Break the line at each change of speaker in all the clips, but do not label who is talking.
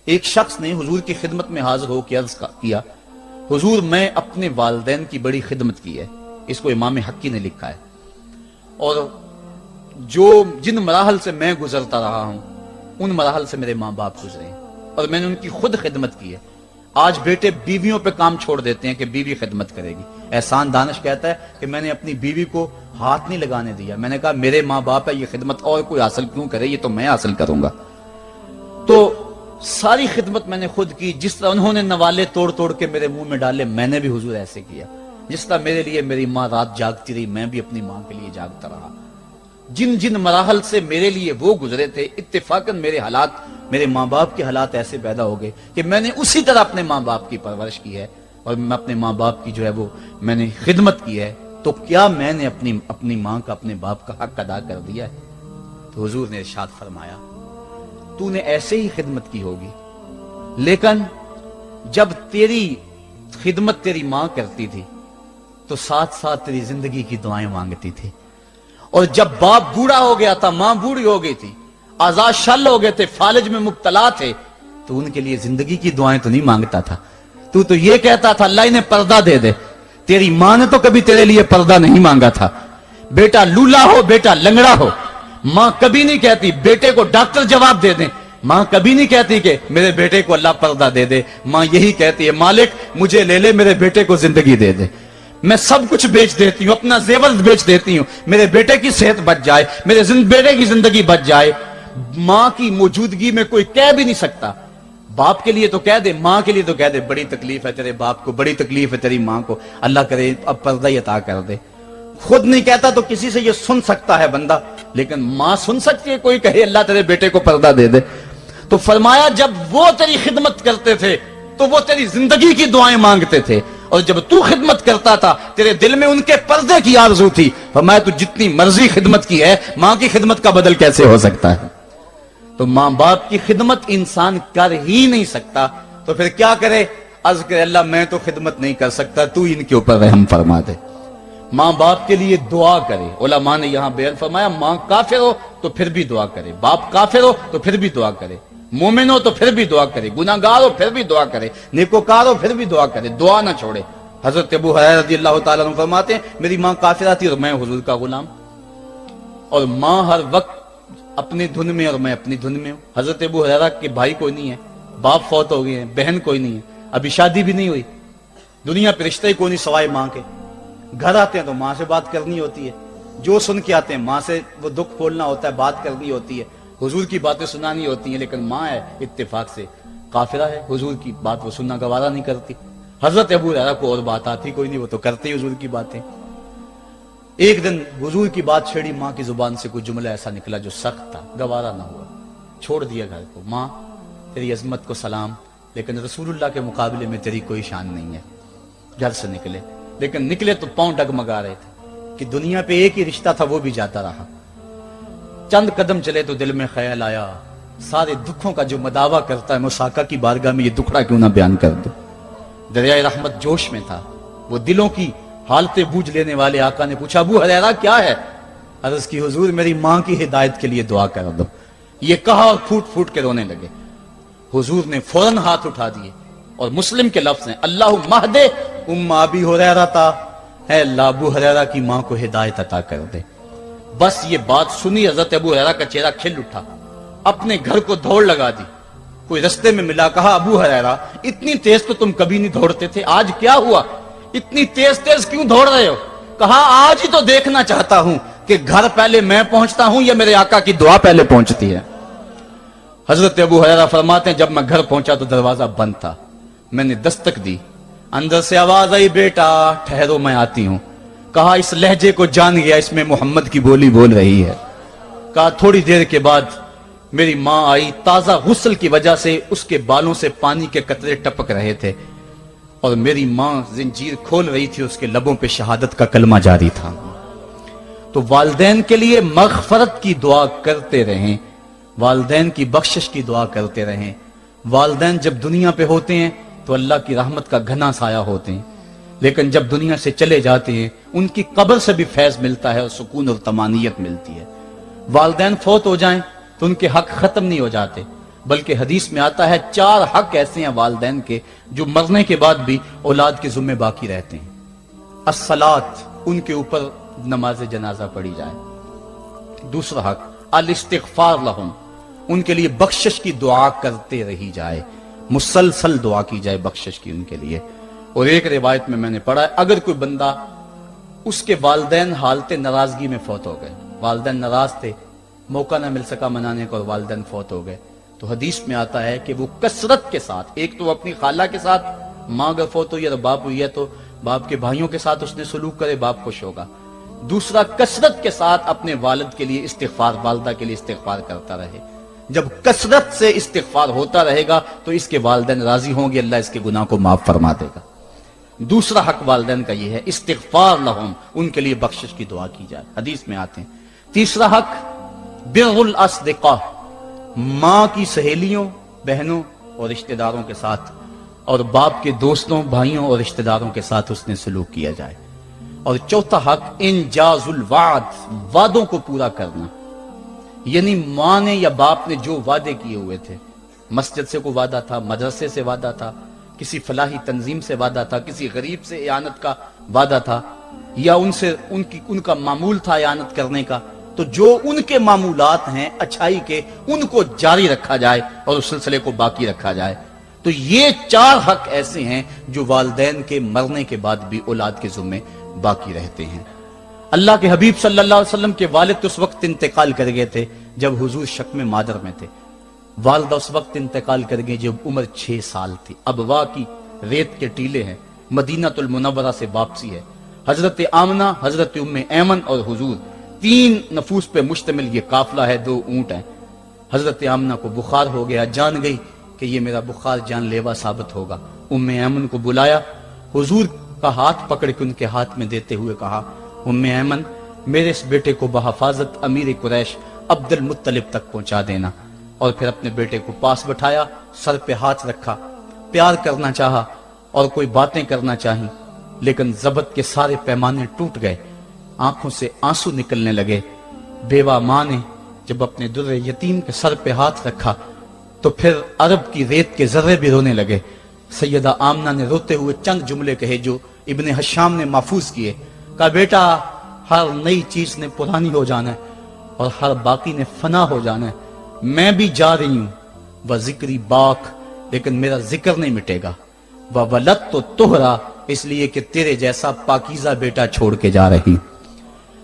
ایک شخص نے حضور کی خدمت میں حاضر ہو کے عرض کیا، حضور میں اپنے والدین کی بڑی خدمت کی ہے. اس کو امام حقی نے لکھا ہے. اور جن مراحل سے میں گزرتا رہا ہوں ان مراحل سے میرے ماں باپ گزرے ہیں اور میں نے ان کی خود خدمت کی ہے. آج بیٹے بیویوں پہ کام چھوڑ دیتے ہیں کہ بیوی خدمت کرے گی. احسان دانش کہتا ہے کہ میں نے اپنی بیوی کو ہاتھ نہیں لگانے دیا. میں نے کہا میرے ماں باپ ہے، یہ خدمت اور کوئی حاصل کیوں کرے، یہ تو میں حاصل کروں گا. تو ساری خدمت میں نے خود کی. جس طرح انہوں نے نوالے توڑ توڑ کے میرے منہ میں ڈالے، میں نے بھی حضور ایسے کیا. جس طرح میرے لیے میری ماں رات جاگتی رہی، میں بھی اپنی ماں کے لیے جاگتا رہا. جن مراحل سے میرے لیے وہ گزرے تھے، اتفاقاً میرے حالات، میرے ماں باپ کے حالات ایسے پیدا ہو گئے کہ میں نے اسی طرح اپنے ماں باپ کی پرورش کی ہے اور میں اپنے ماں باپ کی جو ہے وہ میں نے خدمت کی ہے. تو کیا میں نے اپنی ماں کا، اپنے باپ کا حق ادا کر دیا ہے؟ تو حضور نے ارشاد فرمایا، تو نے ایسے ہی خدمت کی ہوگی، لیکن جب تیری خدمت تیری ماں کرتی تھی تو ساتھ ساتھ تیری زندگی کی دعائیں مانگتی تھی. اور جب باپ بوڑھا ہو گیا تھا، ماں بوڑھی ہو گئی تھی، آزاد شل ہو گئے تھے، فالج میں مبتلا تھے، تو ان کے لیے زندگی کی دعائیں تو نہیں مانگتا تھا. تو یہ کہتا تھا اللہ انہیں پردہ دے دے. تیری ماں نے تو کبھی تیرے لیے پردہ نہیں مانگا تھا. بیٹا لولا ہو، بیٹا لنگڑا ہو، ماں کبھی نہیں کہتی بیٹے کو ڈاکٹر جواب دے دیں. ماں کبھی نہیں کہتی کہ میرے بیٹے کو اللہ پردہ دے دے. ماں یہی کہتی ہے مالک مجھے لے لے، میرے بیٹے کو زندگی دے دے. میں سب کچھ بیچ دیتی ہوں، اپنا زیور بیچ دیتی ہوں، میرے بیٹے کی صحت بچ جائے، میرے بیٹے کی زندگی بچ جائے. ماں کی موجودگی میں کوئی کہہ بھی نہیں سکتا. باپ کے لیے تو کہہ دے، ماں کے لیے تو کہہ دے بڑی تکلیف ہے تیرے باپ کو، بڑی تکلیف ہے تیری ماں کو، اللہ کرے اب پردہ ہی عطا کر دے. خود نہیں کہتا تو کسی سے یہ سن سکتا ہے بندہ، لیکن ماں سن سکتی ہے کوئی کہے اللہ تیرے بیٹے کو پردہ دے دے. تو فرمایا جب وہ تیری خدمت کرتے تھے تو وہ تیری زندگی کی دعائیں مانگتے تھے، اور جب تو خدمت کرتا تھا تیرے دل میں ان کے پردے کی آرزو تھی. فرمایا تو جتنی مرضی خدمت کی ہے، ماں کی خدمت کا بدل کیسے ہو سکتا ہے؟ تو ماں باپ کی خدمت انسان کر ہی نہیں سکتا تو پھر کیا کرے؟ عرض کرے اللہ میں تو خدمت نہیں کر سکتا، تو ان کے اوپر رحم فرما دے. ماں باپ کے لیے دعا کرے. علماء نے یہاں بیان فرمایا ماں کافر ہو تو پھر بھی دعا کرے، باپ کافر ہو تو پھر بھی دعا کرے، مومن ہو تو پھر بھی دعا کرے، گناہگار ہو پھر بھی دعا کرے، نیکوکار ہو پھر بھی دعا کرے، دعا نہ چھوڑے. حضرت ابو ہریرہ رضی اللہ تعالیٰ عنہ فرماتے ہیں میری ماں کافرہ تھی اور میں حضور کا غلام، اور ماں ہر وقت اپنی دھن میں اور میں اپنی دھن میں ہوں. حضرت ابو ہریرہ کے بھائی کوئی نہیں ہے، باپ فوت ہو گئے ہیں، بہن کوئی نہیں ہے، ابھی شادی بھی نہیں ہوئی، دنیا پہ رشتے کوئی نہیں سوائے ماں کے. گھر آتے ہیں تو ماں سے بات کرنی ہوتی ہے، جو سن کے آتے ہیں ماں سے وہ دکھ کھولنا ہوتا ہے، بات کرنی ہوتی ہے، حضور کی باتیں سنانی ہوتی ہیں. لیکن ماں ہے اتفاق سے کافرہ ہے، حضور کی بات وہ سننا گوارا نہیں کرتی. حضرت ابو ہریرہ کو اور بات آتی کوئی نہیں، وہ تو کرتے ہی حضور کی باتیں. ایک دن حضور کی بات چھیڑی، ماں کی زبان سے کوئی جملہ ایسا نکلا جو سخت تھا، گوارا نہ ہوا، چھوڑ دیا گھر کو. ماں تیری عظمت کو سلام، لیکن رسول اللہ کے مقابلے میں تیری کوئی شان نہیں ہے. گھر سے نکلے، لیکن نکلے تو پاؤں ڈگمگا رہے تھے کہ دنیا پہ ایک ہی رشتہ تھا وہ بھی جاتا رہا. چند قدم چلے تو دل میں خیال آیا سارے دکھوں کا جو مداوا کرتا ہے مصطفیٰ کی بارگاہ میں یہ دکھڑا کیوں نہ بیان کر دو. دریائے رحمت جوش میں تھا، وہ دلوں کی حالتیں بوجھ لینے والے آقا نے پوچھا ابو ہریرہ کیا ہے؟ عرض کی حضور میری ماں کی ہدایت کے لیے دعا کر دو. یہ کہا اور پھوٹ پھوٹ کے رونے لگے. حضور نے فوراً ہاتھ اٹھا دیے اور مسلم کے لفظ ہیں اللہ مہد ام ابی ہریرہ تا، اے اللہ ابو ہریرہ کی ماں کو ہدایت عطا کر دے. بس یہ بات سنی حضرت ابو ہریرہ کا چہرہ کھل اٹھا، اپنے گھر کو دوڑ لگا دی. کوئی رستے میں ملا، کہا ابو ہریرہ اتنی تیز تو تم کبھی نہیں دوڑتے تھے، آج کیا ہوا؟ اتنی تیز تیز کیوں دوڑ رہے ہو؟ کہا آج ہی تو دیکھنا چاہتا ہوں کہ گھر پہلے میں پہنچتا ہوں یا میرے آقا کی دعا پہلے پہنچتی ہے. حضرت ابو ہریرہ فرماتے ہیں جب میں گھر پہنچا تو دروازہ بند تھا. میں نے دستک دی، اندر سے آواز آئی بیٹا ٹھہرو میں آتی ہوں. کہا اس لہجے کو جان گیا، اس میں محمد کی بولی بول رہی ہے. کہا تھوڑی دیر کے بعد میری ماں آئی، تازہ غسل کی وجہ سے اس کے بالوں سے پانی کے قطرے ٹپک رہے تھے، اور میری ماں زنجیر کھول رہی تھی، اس کے لبوں پہ شہادت کا کلمہ جاری تھا. تو والدین کے لیے مغفرت کی دعا کرتے رہیں، والدین کی بخشش کی دعا کرتے رہیں. والدین جب دنیا پہ ہوتے ہیں تو اللہ کی رحمت کا گھنا سایہ ہوتے ہیں، لیکن جب دنیا سے چلے جاتے ہیں ان کی قبر سے بھی فیض ملتا ہے اور سکون اور طمانینت ملتی ہے. والدین فوت ہو جائیں تو ان کے حق ختم نہیں ہو جاتے. بلکہ حدیث میں آتا ہے 4 حق ایسے ہیں والدین کے جو مرنے کے بعد بھی اولاد کے ذمہ باقی رہتے ہیں۔ الصلاۃ، ان کے اوپر نماز جنازہ پڑھی جائے۔ دوسرا حق الاستغفار لہم، ان کے لیے بخشش کی دعا کرتے رہی جائے، مسلسل دعا کی جائے بخشش کی ان کے لیے۔ اور ایک روایت میں نے پڑھا ہے اگر کوئی بندہ اس کے والدین حالت ناراضگی میں فوت ہو گئے، والدین ناراض تھے، موقع نہ مل سکا منانے کو اور والدین فوت ہو گئے، تو حدیث میں آتا ہے کہ وہ کثرت کے ساتھ، ایک تو اپنی خالہ کے ساتھ، ماں اگر فوت ہوئی ہے تو باپ ہوئی ہے تو باپ کے بھائیوں کے ساتھ اس نے سلوک کرے، باپ خوش ہوگا۔ دوسرا کثرت کے ساتھ اپنے والد کے لیے استغفار، والدہ کے لیے استغفار کرتا رہے۔ جب کثرت سے استغفار ہوتا رہے گا تو اس کے والدین راضی ہوں گے، اللہ اس کے گناہ کو معاف فرما دے گا۔ دوسرا حق والدین کا یہ ہے استغفار لہم، ان کے لیے بخشش کی دعا کی جائے، حدیث میں آتے ہیں۔ تیسرا حق بر الاصدقاء، ماں کی سہیلیوں، بہنوں اور رشتہ داروں کے ساتھ، اور باپ کے دوستوں، بھائیوں اور رشتہ داروں کے ساتھ اس نے سلوک کیا جائے۔ اور چوتھا حق انجاز الوعد، وعدوں کو پورا کرنا، یعنی ماں نے یا باپ نے جو وعدے کیے ہوئے تھے، مسجد سے کوئی وعدہ تھا، مدرسے سے وعدہ تھا، کسی فلاحی تنظیم سے وعدہ تھا، کسی غریب سے اعانت کا وعدہ تھا، یا ان کا معمول تھا اعانت کرنے کا، تو جو ان کے معمولات ہیں اچھائی کے، ان کو جاری رکھا جائے اور اس سلسلے کو باقی رکھا جائے۔ تو یہ 4 حق ایسے ہیں جو والدین کے مرنے کے بعد بھی اولاد کے ذمے باقی رہتے ہیں۔ اللہ کے حبیب صلی اللہ علیہ وسلم کے والد اس وقت انتقال کر گئے تھے جب حضور شکم مادر میں تھے، والدہ اس وقت انتقال کر گئی جب عمر 6 سال تھی۔ ابوا کی ریت کے ٹیلے ہیں، مدینہ المنورہ سے واپسی ہے، حضرت آمنہ، حضرت ام ایمن اور حضور، 3 نفوس پہ مشتمل یہ قافلہ ہے، 2 اونٹ ہیں۔ حضرت آمنہ کو بخار ہو گیا، جان گئی کہ یہ میرا بخار جان لیوا ثابت ہوگا۔ ام ایمن کو بلایا، حضور کا ہاتھ پکڑ کے ان کے ہاتھ میں دیتے ہوئے کہا، ام ایمن میرے اس بیٹے کو بحفاظت امیر قریش عبد المطلب تک پہنچا دینا۔ اور پھر اپنے بیٹے کو پاس بٹھایا، سر پہ ہاتھ رکھا، پیار کرنا چاہا اور کوئی باتیں کرنا چاہیں، لیکن ضبط کے سارے پیمانے ٹوٹ گئے، آنکھوں سے آنسو نکلنے لگے۔ بیوہ ماں نے جب اپنے در یتیم کے سر پہ ہاتھ رکھا تو پھر عرب کی ریت کے ذرے بھی رونے لگے۔ سیدہ آمنہ نے روتے ہوئے چند جملے کہے جو ابن حشام نے محفوظ کیے، کہا بیٹا ہر نئی چیز نے پرانی ہو جانا ہے اور ہر باقی نے فنا ہو جانا ہے، میں بھی جا رہی ہوں، وہ ذکری باک، لیکن میرا ذکر نہیں مٹے گا، وہ ولد تو تہرا، اس لیے کہ تیرے جیسا پاکیزہ بیٹا چھوڑ کے جا رہی۔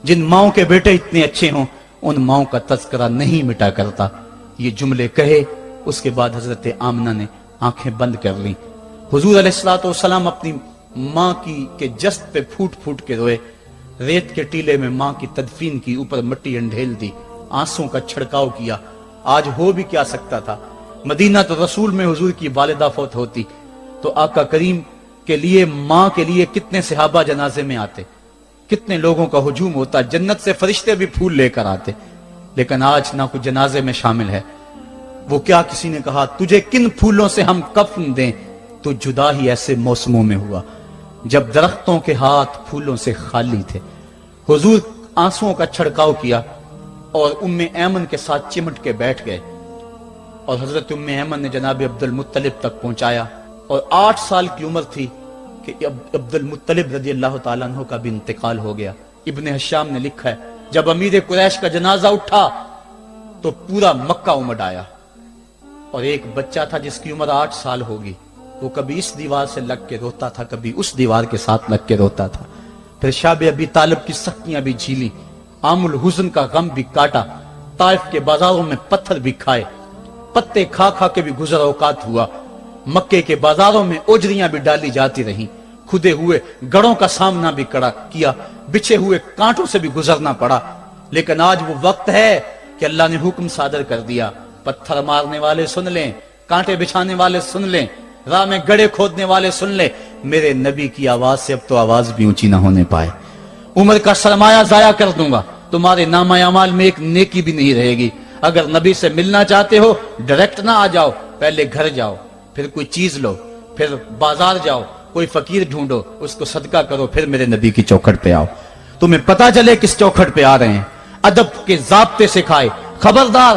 جن ماؤں کے بیٹے اتنے اچھے ہوں ان ماؤں کا تذکرہ نہیں مٹا کرتا۔ یہ جملے کہے، اس کے بعد حضرت آمنہ نے آنکھیں بند کر لیں۔ حضور علیہ الصلوۃ والسلام اپنی ماں کے جسد پہ پھوٹ پھوٹ کے روئے، ریت کے ٹیلے میں ماں کی تدفین کی، اوپر مٹی انڈھیل دی، آنسوں کا چھڑکاؤ کیا۔ آج ہو بھی کیا سکتا تھا، مدینہ تو رسول میں حضور کی والدہ فوت ہوتی تو آقا کریم کے لیے، ماں کے لیے کتنے صحابہ جنازے میں آتے، کتنے لوگوں کا ہجوم ہوتا، جنت سے فرشتے بھی پھول لے کر آتے، لیکن آج نہ کوئی جنازے میں شامل ہے۔ وہ کیا کسی نے کہا تجھے کن پھولوں سے ہم کفن دیں، تو جدا ہی ایسے موسموں میں ہوا جب درختوں کے ہاتھ پھولوں سے خالی تھے۔ حضور آنسوؤں کا چھڑکاؤ کیا اور ام ایمن کے ساتھ چمٹ کے بیٹھ گئے، اور حضرت ام ایمن نے جناب عبد المطلب تک پہنچایا، اور 8 سال کی عمر تھی کہ عبد المطلب رضی اللہ تعالیٰ عنہ کا بھی انتقال ہو گیا۔ ابن حشام نے لکھا ہے جب امیر قریش کا جنازہ اٹھا تو پورا مکہ امڈ آیا، اور ایک بچہ تھا جس کی عمر 8 سال ہوگی، وہ کبھی اس دیوار سے لگ کے روتا تھا، کبھی اس دیوار کے ساتھ لگ کے روتا تھا۔ پھر شاب ابی طالب کی سختیاں بھی جھیلی، عام الحزن کا غم بھی کاٹا، طائف کے بازاروں میں پتھر بھی کھائے، پتے کھا کھا کے بھی گزر اوقات ہوا، مکے کے بازاروں میں اوجریاں بھی ڈالی جاتی رہیں، کھدے ہوئے گڑوں کا سامنا بھی کیا، بچھے ہوئے کانٹوں سے بھی گزرنا پڑا۔ لیکن آج وہ وقت ہے کہ اللہ نے حکم صادر کر دیا، پتھر مارنے والے سن لیں، کانٹے بچھانے والے سن لیں، راہ میں گڑے کھودنے والے سن لیں، میرے نبی کی آواز سے اب تو آواز بھی اونچی نہ ہونے پائے۔ عمر کا سرمایہ ضائع کر دوں گا، تمہارے نامہ اعمال میں ایک نیکی بھی نہیں رہے گی۔ اگر نبی سے ملنا چاہتے ہو ڈائریکٹ نہ آ جاؤ، پہلے گھر جاؤ، پھر کوئی چیز لو، پھر بازار جاؤ، کوئی فقیر ڈھونڈو، اس کو صدقہ کرو، پھر میرے نبی کی چوکھٹ پہ آؤ، تمہیں پتا چلے کس چوکھٹ پہ آ رہے ہیں۔ ادب کے ضابطے سکھائے، خبردار